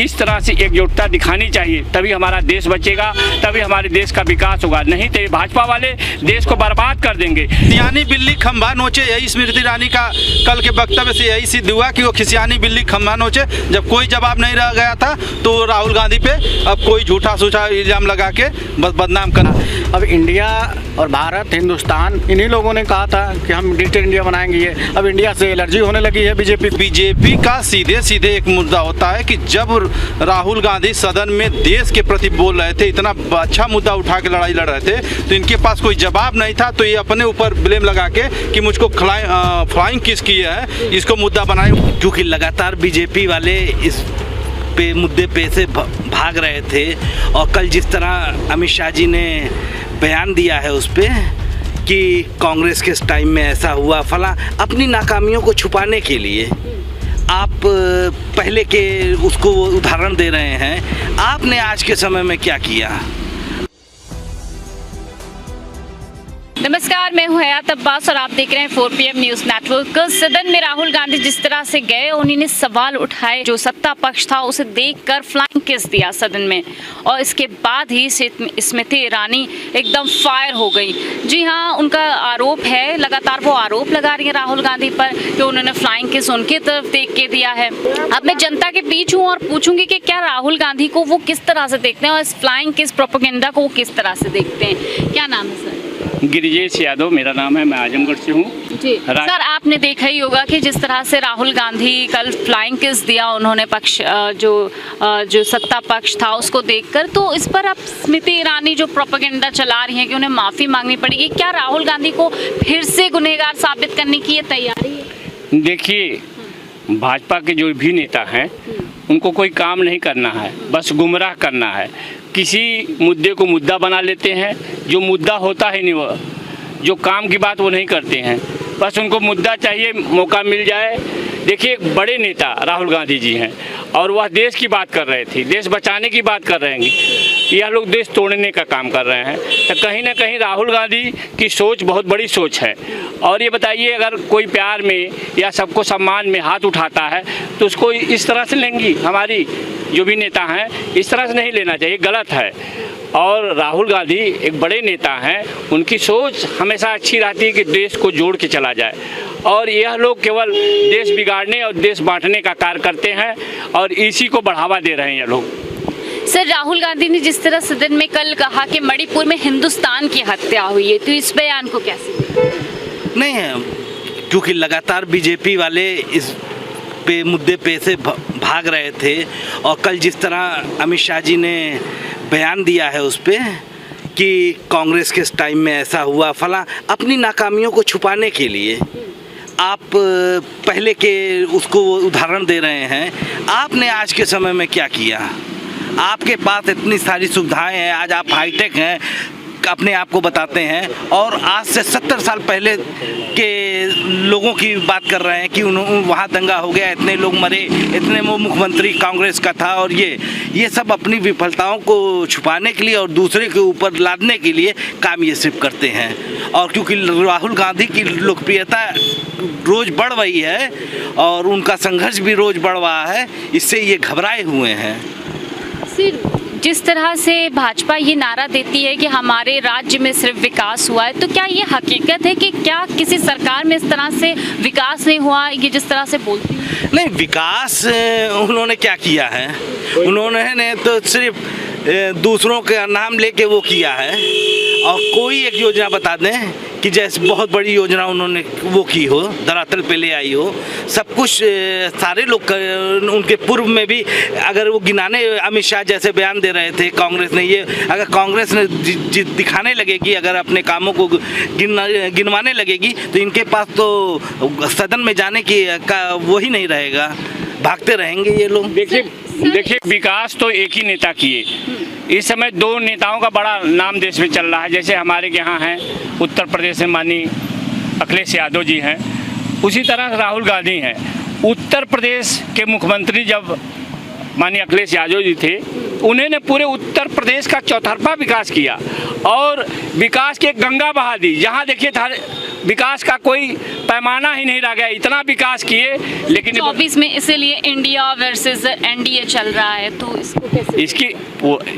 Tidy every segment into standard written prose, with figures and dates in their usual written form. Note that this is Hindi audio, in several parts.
इस तरह से एकजुटता दिखानी चाहिए, तभी हमारा देश बचेगा, तभी हमारे देश का विकास होगा। नहीं तो ये भाजपा वाले देश को बर्बाद कर देंगे। खिसियानी बिल्ली खंभा नोचे, यही स्मृति ईरानी का कल के वक्तव्य से यही सिद्ध हुआ कि वो खिसियानी बिल्ली खंभा नोचे। जब कोई जवाब नहीं रह गया था तो राहुल गांधी पे अब कोई झूठा सूझा इल्जाम लगा के बस बदनाम करना। अब इंडिया और भारत, हिंदुस्तान, इन्हीं लोगों ने कहा था कि हम डिजिटल इंडिया बनाएंगे। ये अब इंडिया से एलर्जी होने लगी है बीजेपी का सीधे सीधे एक मुद्दा होता है कि जब राहुल गांधी सदन में देश के प्रति बोल रहे थे, इतना अच्छा मुद्दा उठा के लड़ाई लड़ रहे थे, तो इनके पास कोई जवाब नहीं था, तो ये अपने ऊपर ब्लेम लगा के कि मुझको फ्लाइंग किस किया है, इसको मुद्दा बनाए। क्योंकि लगातार बीजेपी वाले इस पे मुद्दे पे से भाग रहे थे और कल जिस तरह अमित शाह जी ने बयान दिया है उस पे कि कांग्रेस के टाइम में ऐसा हुआ फला, अपनी नाकामियों को छुपाने के लिए आप पहले के उसको उदाहरण दे रहे हैं। आपने आज के समय में क्या किया? नमस्कार, मैं हूं हयात अब्बास और आप देख रहे हैं 4 PM न्यूज नेटवर्क। सदन में राहुल गांधी जिस तरह से गए, उन्होंने सवाल उठाए, जो सत्ता पक्ष था उसे देखकर फ्लाइंग किस दिया सदन में, और इसके बाद ही स्मृति ईरानी एकदम फायर हो गई। जी हाँ, उनका आरोप है, लगातार वो आरोप लगा रही है राहुल गांधी पर कि उन्होंने फ्लाइंग किस उनकी तरफ देख के दिया है। अब मैं जनता के बीच हूँ और पूछूंगी कि क्या राहुल गांधी को वो किस तरह से देखते हैं और इस फ्लाइंग किस प्रोपेगेंडा को वो किस तरह से देखते हैं। क्या नाम है सर? गिरिजेश यादव मेरा नाम है, मैं आजमगढ़ से हूँ। जी सर, आपने देखा ही होगा कि जिस तरह से राहुल गांधी कल फ्लाइंग किस दिया उन्होंने पक्ष जो सत्ता पक्ष था उसको देखकर, तो इस पर अब स्मृति ईरानी जो प्रोपेगेंडा चला रही हैं कि उन्हें माफ़ी मांगनी पड़ेगी, क्या राहुल गांधी को फिर से गुनहगार साबित करने की ये तैयारी है? देखिए, भाजपा के जो भी नेता हैं उनको कोई काम नहीं करना है, बस गुमराह करना है। किसी मुद्दे को मुद्दा बना लेते हैं, जो मुद्दा होता ही नहीं, वो जो काम की बात वो नहीं करते हैं, बस उनको मुद्दा चाहिए, मौका मिल जाए। देखिए, एक बड़े नेता राहुल गांधी जी हैं और वह देश की बात कर रहे थे, देश बचाने की बात कर रहे हैं। यह लोग देश तोड़ने का काम कर रहे हैं। तो कहीं ना कहीं राहुल गांधी की सोच बहुत बड़ी सोच है। और ये बताइए, अगर कोई प्यार में या सबको सम्मान में हाथ उठाता है तो उसको इस तरह से लेंगी, हमारी जो भी नेता हैं इस तरह से नहीं लेना चाहिए, गलत है। और राहुल गांधी एक बड़े नेता हैं, उनकी सोच हमेशा अच्छी रहती है कि देश को जोड़ के चला जाए, और यह लोग केवल देश बिगाड़ने और देश बांटने का कार्य करते हैं और इसी को बढ़ावा दे रहे हैं ये लोग। सर, राहुल गांधी ने जिस तरह सदन में कल कहा कि मणिपुर में हिंदुस्तान की हत्या हुई है, तो इस बयान को कैसे? नहीं है, क्योंकि लगातार बीजेपी वाले इस पे मुद्दे पे से भाग रहे थे और कल जिस तरह अमित शाह जी ने बयान दिया है उस पे कि कांग्रेस के टाइम में ऐसा हुआ फला, अपनी नाकामियों को छुपाने के लिए आप पहले के उसको उदाहरण दे रहे हैं। आपने आज के समय में क्या किया? आपके पास इतनी सारी सुविधाएं हैं, आज आप हाईटेक हैं, अपने आप को बताते हैं, और आज से 70 साल पहले के लोगों की बात कर रहे हैं कि वहाँ दंगा हो गया, इतने लोग मरे, इतने वो मुख्यमंत्री कांग्रेस का था, और ये सब अपनी विफलताओं को छुपाने के लिए और दूसरे के ऊपर लादने के लिए काम ये सिर्फ करते हैं। और क्योंकि राहुल गांधी की लोकप्रियता रोज़ बढ़ रही है और उनका संघर्ष भी रोज़ बढ़ रहा है, इससे ये घबराए हुए हैं। जिस तरह से भाजपा ये नारा देती है कि हमारे राज्य में सिर्फ विकास हुआ है, तो क्या ये हकीकत है कि क्या किसी सरकार में इस तरह से विकास नहीं हुआ, ये जिस तरह से बोलती है? नहीं, विकास उन्होंने क्या किया है? उन्होंने तो सिर्फ दूसरों का नाम लेके वो किया है। और कोई एक योजना बता दें कि जैसे बहुत बड़ी योजना उन्होंने वो की हो, धरातल पे ले आई हो, सब कुछ सारे लोग उनके पूर्व में भी अगर वो गिनाने, अमित शाह जैसे बयान दे रहे थे कांग्रेस ने, ये अगर कांग्रेस ने दिखाने लगेगी, अगर अपने कामों को गिनवाने लगेगी, तो इनके पास तो सदन में जाने की का वो ही नहीं रहेगा, भागते रहेंगे ये लोग। देखिए, विकास तो एक ही नेता किए। इस समय 2 नेताओं का बड़ा नाम देश में चल रहा है। जैसे हमारे यहाँ हैं उत्तर प्रदेश में माननीय अखिलेश यादव जी हैं, उसी तरह राहुल गांधी हैं। उत्तर प्रदेश के मुख्यमंत्री जब माननीय अखिलेश यादव जी थे, उन्होंने पूरे उत्तर प्रदेश का चौतरफा विकास किया और विकास की गंगा बहा दी। जहाँ देखिए विकास का कोई पैमाना ही नहीं रह गया, इतना विकास किए लेकिन 24 में इसीलिए इंडिया वर्सेस एनडीए चल रहा है, तो इसको कैसे इसकी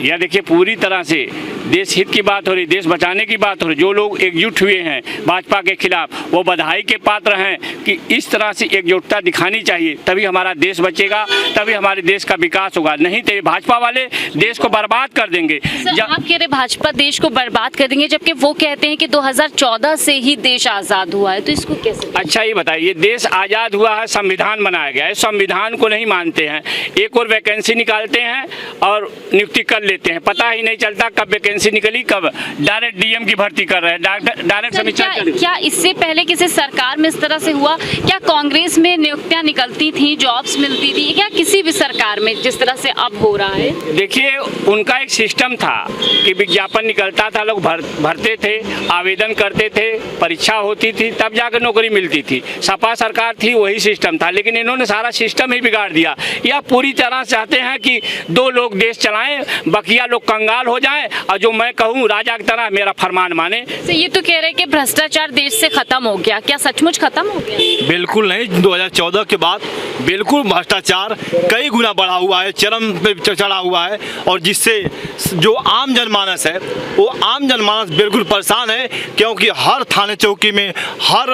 यह देखिए पूरी तरह से देश हित की बात हो रही, देश बचाने की बात हो रही। जो लोग एकजुट हुए हैं भाजपा के खिलाफ वो बधाई के पात्र हैं कि इस तरह से एकजुटता दिखानी चाहिए, तभी हमारा देश बचेगा, तभी हमारे देश का विकास होगा। नहीं तो ये भाजपा वाले देश को बर्बाद कर देंगे। सर, आप कह रहे भाजपा देश को बर्बाद कर देंगे, जबकि वो कहते हैं कि 2014 से ही देश आज़ाद हुआ है, तो इसको कैसे? अच्छा ये बताइए, देश आज़ाद हुआ है, संविधान बनाया गया है, संविधान को नहीं मानते हैं, एक और वैकेंसी निकालते हैं और नियुक्ति कर लेते हैं, पता ही नहीं चलता कब वैकेंसी निकली, कब डायरेक्ट डीएम की भर्ती कर रहे हैं, डायरेक्ट समीक्षा। क्या इससे पहले किसी सरकार में इस तरह से हुआ? क्या कांग्रेस में नियुक्तियां निकलती थी, जॉब्स मिलती थी, क्या किसी भी सरकार में जिस तरह से अब हो रहा है? देखिए उनका एक सिस्टम था कि विज्ञापन निकलता था, लोग भरते थे, आवेदन करते थे, परीक्षा होती थी, तब जाकर नौकरी मिलती थी। सपा सरकार थी वही सिस्टम था, लेकिन इन्होंने सारा सिस्टम ही बिगाड़ दिया। यह पूरी तरह चाहते हैं कि दो लोग देश चलाएं, बकिया लोग कंगाल हो जाएं और जो मैं कहूँ राजा की तरह मेरा फरमान माने। तो ये तो कह रहे हैं कि भ्रष्टाचार देश से खत्म हो गया, क्या सचमुच खत्म हो गया? बिल्कुल नहीं, 2014 के बाद बिल्कुल भ्रष्टाचार कई गुना बढ़ा हुआ है, चरम पे चढ़ा हुआ है, और जिससे जो आम जनमानस है वो आम जनमानस बिल्कुल परेशान है, क्योंकि हर थाने चौकी में, हर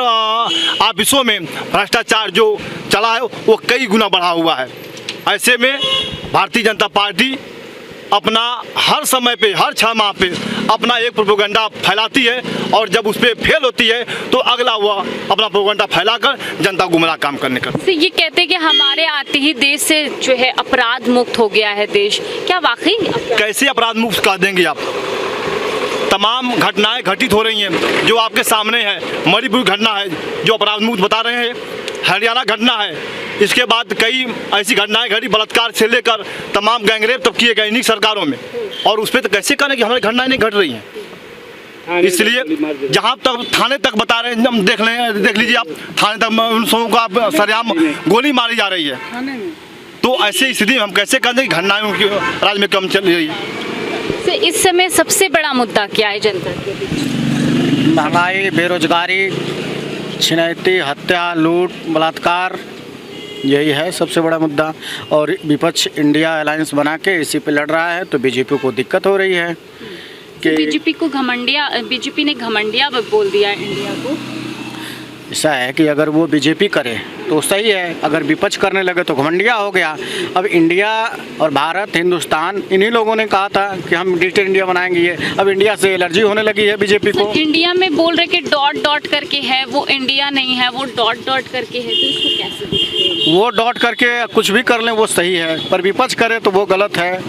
ऑफिसों में भ्रष्टाचार जो चला है वो कई गुना बढ़ा हुआ है। ऐसे में भारतीय जनता पार्टी अपना हर समय पे, हर 6 माह पे अपना एक प्रोपेगेंडा फैलाती है, और जब उस पर फेल होती है तो अगला वो अपना प्रोपेगेंडा फैलाकर जनता को गुमराह काम करने का। तो ये कहते हैं कि हमारे आते ही देश से जो है अपराध मुक्त हो गया है देश, क्या वाकई? कैसे अपराध मुक्त कर देंगे आप? तमाम घटनाएं घटित हो रही हैं जो आपके सामने है। मणिपुर घटना है जो अपराध मुक्त बता रहे हैं, हरियाणा घटना है, इसके बाद कई ऐसी घटनाएं घटी, बलात्कार से लेकर तमाम गैंगरेप तक किए गए इन्हीं सरकारों में, और उस पर तो कैसे करें कि हमारी घटनाएं नहीं घट रही हैं। इसलिए जहां तक थाने तक बता रहे हैं, हम देख लीजिए आप, थाने तक उन सबों को आप सरेआम गोली मारी जा रही है, तो ऐसी स्थिति में हम कैसे करें कि घटनाएं उनकी राज्य में कम चल रही है। तो इस समय सबसे बड़ा मुद्दा क्या है जनता के बीच? महंगाई, बेरोजगारी, छिनैती, हत्या, लूट, बलात्कार, यही है सबसे बड़ा मुद्दा। और विपक्ष इंडिया अलायंस बना के इसी पे लड़ रहा है, तो बीजेपी को दिक्कत हो रही है कि बीजेपी ने घमंडिया बोल दिया है इंडिया को। ऐसा है कि अगर वो बीजेपी करे तो सही है, अगर विपक्ष करने लगे तो घमंडिया हो गया। अब इंडिया और भारत, हिंदुस्तान, इन्हीं लोगों ने कहा था कि हम डिजिटल इंडिया बनाएंगे, ये अब इंडिया से एलर्जी होने लगी है बीजेपी को। इंडिया में बोल रहे कि डॉट डॉट करके है, वो इंडिया नहीं है, वो डॉट डॉट करके है, तो इसको कैसे? वो डॉट करके कुछ भी कर लें वो सही है, पर विपक्ष करे तो वो गलत है।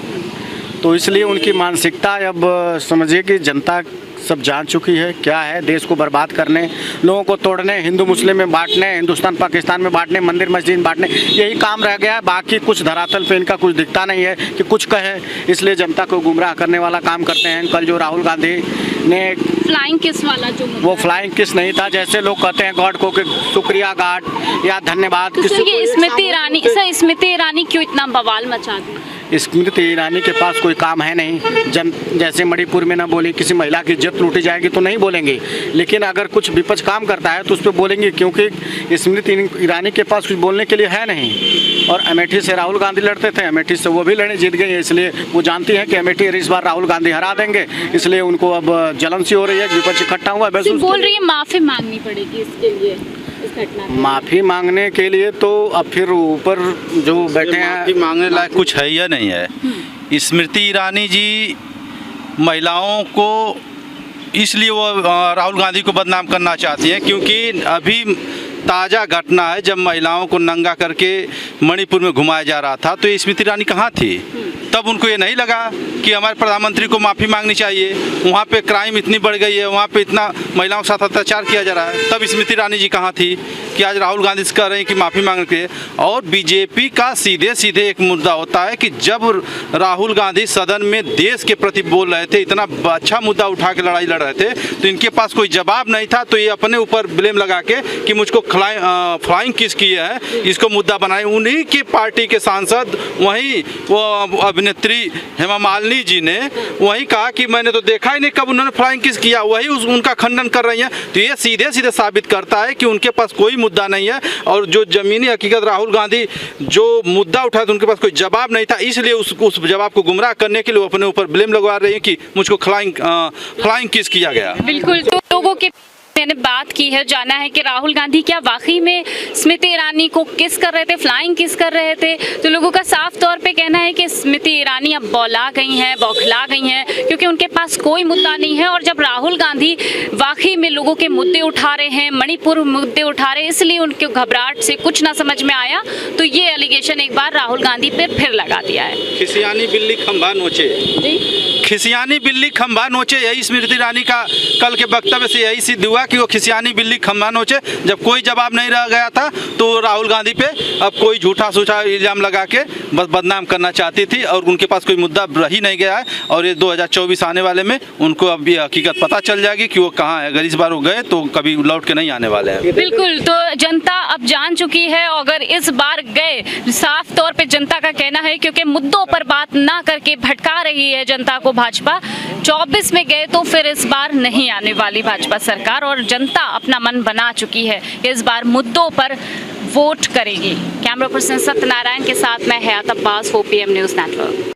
तो इसलिए उनकी मानसिकता अब समझिए कि जनता सब जान चुकी है क्या है। देश को बर्बाद करने, लोगों को तोड़ने, हिंदू मुस्लिम में बांटने, हिंदुस्तान पाकिस्तान में बांटने, मंदिर मस्जिद बांटने, यही काम रह गया है। बाकी कुछ धरातल पे इनका कुछ दिखता नहीं है कि कुछ कहे, इसलिए जनता को गुमराह करने वाला काम करते हैं। कल जो राहुल गांधी ने फ्लाइंग किस वाला जो वो फ्लाइंग किस नहीं था, जैसे लोग कहते हैं गॉड को कि शुक्रिया गॉड या धन्यवाद। तो ये स्मृति ईरानी क्यों इतना बवाल मचा दी? स्मृति ईरानी के पास कोई काम है नहीं। जैसे मणिपुर में ना बोली, किसी महिला की इज्जत लूटी जाएगी तो नहीं बोलेंगे, लेकिन अगर कुछ विपक्ष काम करता है तो उस पर बोलेंगे, क्योंकि स्मृति ईरानी के पास कुछ बोलने के लिए है नहीं। और अमेठी से राहुल गांधी लड़ते थे, अमेठी से वो भी लड़े, जीत गए, इसलिए वो जानती हैं कि अमेठी इस बार राहुल गांधी हरा देंगे, इसलिए उनको अब जलन सी हो रही है। विपक्ष इकट्ठा हुआ है, तो बोल रही है माफी मांगनी पड़ेगी इसके लिए, माफी मांगने के लिए। तो अब फिर ऊपर जो बैठे हैं, माफी मांगने लायक कुछ है या नहीं है। स्मृति ईरानी जी महिलाओं को इसलिए वो राहुल गांधी को बदनाम करना चाहती हैं क्योंकि अभी ताज़ा घटना है जब महिलाओं को नंगा करके मणिपुर में घुमाया जा रहा था, तो स्मृति ईरानी कहाँ थी? तब उनको ये नहीं लगा कि हमारे प्रधानमंत्री को माफ़ी मांगनी चाहिए। वहाँ पे क्राइम इतनी बढ़ गई है, वहाँ पे इतना महिलाओं के साथ अत्याचार किया जा रहा है, तब स्मृति ईरानी जी कहाँ थी कि आज राहुल गांधी से कह रहे हैं कि माफ़ी मांगने के। और बीजेपी का सीधे सीधे एक मुद्दा होता है कि जब राहुल गांधी सदन में देश के प्रति बोल रहे थे, इतना अच्छा मुद्दा उठा के लड़ाई लड़ रहे थे, तो इनके पास कोई जवाब नहीं था, तो ये अपने ऊपर ब्लेम लगा के कि मुझको फ्लाइंग किस किए है, इसको मुद्दा बनाए। उन्हीं की पार्टी के सांसद वहीं वो अभिनेत्री हेमा मालिनी जी ने वही कहा कि मैंने तो देखा ही नहीं कब उन्होंने फ्लाइंग किस किया, वही उनका खंडन कर रही हैं। तो ये सीधे सीधे साबित करता है कि उनके पास कोई मुद्दा नहीं है, और जो ज़मीनी हकीकत राहुल गांधी जो मुद्दा उठाया तो उनके पास कोई जवाब नहीं था, इसलिए उस जवाब को गुमराह करने के लिए वो अपने ऊपर ब्लेम लगवा रही है कि मुझको फ्लाइंग किस किया गया। बिल्कुल, तो लोगों के मैंने बात की है, जाना है कि राहुल गांधी क्या वाकई में स्मृति ईरानी को किस कर रहे थे, फ्लाइंग किस कर रहे थे। तो लोगों का साफ तौर पे कहना है कि स्मृति ईरानी अब बौला गई हैं, बौखला गई हैं, क्योंकि उनके पास कोई मुद्दा नहीं है। और जब राहुल गांधी वाकई में लोगों के मुद्दे उठा रहे हैं, मणिपुर मुद्दे उठा रहे हैं, इसलिए उनके घबराहट से कुछ ना समझ में आया, तो ये एलिगेशन एक बार राहुल गांधी पे फिर लगा दिया है। खिसियानी बिल्ली खंभा नोचे, खिसियानी बिल्ली खंभा नोचे, यही स्मृति ईरानी का कल के वक्तव्य से यही सिद्ध हुआ कि वो खिसियानी बिल्ली खंभा नोचे। जब कोई जवाब नहीं रह गया था तो राहुल गांधी पे अब कोई झूठा सूठा इल्जाम लगा के बस बदनाम करना चाहती थी, और उनके पास कोई मुद्दा रह ही नहीं गया है। और ये 2024 आने वाले में उनको अब ये हकीकत पता चल जाएगी कि वो कहाँ है। अगर इस बार वो गए तो कभी लौट के नहीं आने वाले हैं। बिल्कुल, तो जनता अब जान चुकी है। अगर इस बार गए, साफ तौर पे जनता का कहना है, क्योंकि मुद्दों पर बात ना करके भटका रही है जनता को भाजपा। 24 में गए तो फिर इस बार नहीं आने वाली भाजपा सरकार, और जनता अपना मन बना चुकी है कि इस बार मुद्दों पर वोट करेगी। कैमरा पर्सन सत्यनारायण के साथ मैं हयात अब्बास, 4PM न्यूज़ नेटवर्क।